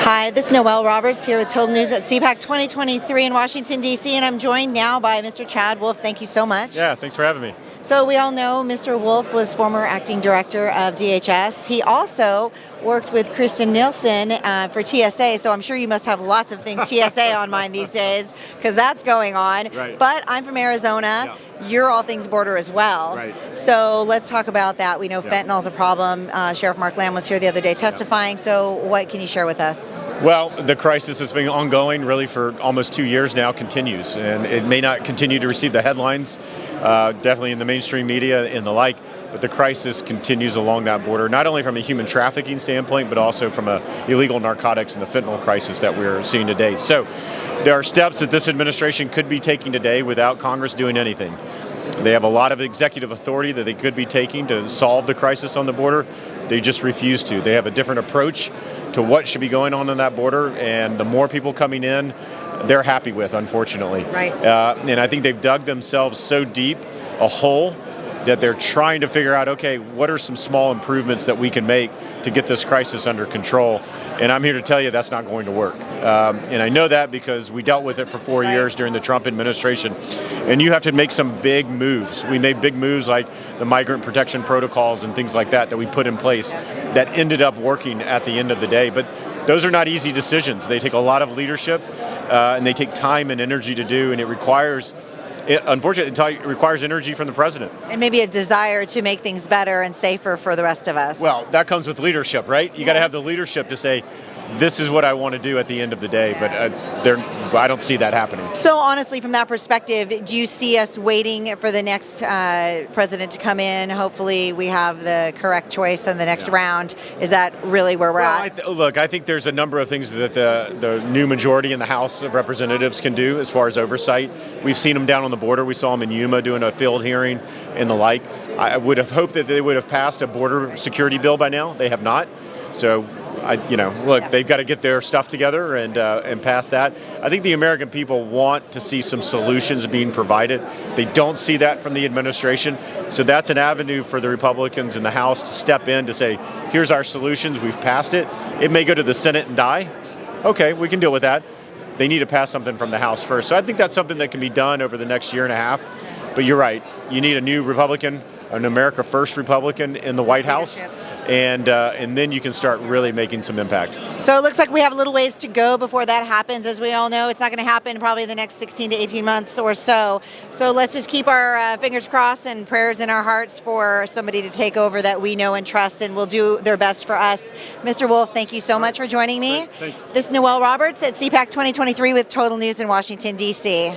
Hi, this is Noelle Roberts here with Total News at CPAC 2023 in Washington, D.C., and I'm joined now by Mr. Chad Wolf. Thank you so much. Yeah, thanks for having me. So we all know Mr. Wolf was former acting director of DHS. He also worked with Kristen Nielsen for TSA, so I'm sure you must have lots of things TSA on mind these days, because that's going on. Right. But I'm from Arizona. Yeah. You're all things border as well. Right. So let's talk about that. We know fentanyl's a problem. Sheriff Mark Lamb was here the other day testifying. So what can you share with us? Well, the crisis has been ongoing really for almost 2 years now, continues, and it may not continue to receive the headlines, definitely in the mainstream media and the like, but the crisis continues along that border, not only from a human trafficking standpoint, but also from a illegal narcotics and the fentanyl crisis that we're seeing today. So there are steps that this administration could be taking today without Congress doing anything. They have a lot of executive authority that they could be taking to solve the crisis on the border. They just refuse to. They have a different approach to what should be going on that border, and the more people coming in, they're happy with, unfortunately. Right. And I think they've dug themselves so deep a hole that they're trying to figure out, okay, what are some small improvements that we can make to get this crisis under control? And I'm here to tell you that's not going to work. And I know that because we dealt with it for 4 years during the Trump administration. And you have to make some big moves. We made big moves like the migrant protection protocols and things like that we put in place that ended up working at the end of the day. But those are not easy decisions. They take a lot of leadership and they take time and energy to do, and unfortunately, it requires energy from the president. And maybe a desire to make things better and safer for the rest of us. Well, that comes with leadership, right? You got to have the leadership to say, this is what I want to do at the end of the day, but I don't see that happening. So honestly, from that perspective, do you see us waiting for the next president to come in? Hopefully we have the correct choice in the next round. Is that really where we're at? Look, I think there's a number of things that the new majority in the House of Representatives can do as far as oversight. We've seen them down on the border. We saw them in Yuma doing a field hearing and the like. I would have hoped that they would have passed a border security bill by now. They have not. So they've got to get their stuff together and pass that. I think the American people want to see some solutions being provided. They don't see that from the administration. So that's an avenue for the Republicans in the House to step in to say, here's our solutions, we've passed it. It may go to the Senate and die. Okay, we can deal with that. They need to pass something from the House first. So I think that's something that can be done over the next year and a half. But you're right, you need a new Republican, an America First Republican in the White House. And then you can start really making some impact. So it looks like we have a little ways to go before that happens. As we all know, it's not going to happen probably in the next 16 to 18 months or so. So let's just keep our fingers crossed and prayers in our hearts for somebody to take over that we know and trust and will do their best for us. Mr. Wolf, thank you so much for joining me. Thanks. This is Noelle Roberts at CPAC 2023 with Total News in Washington, D.C.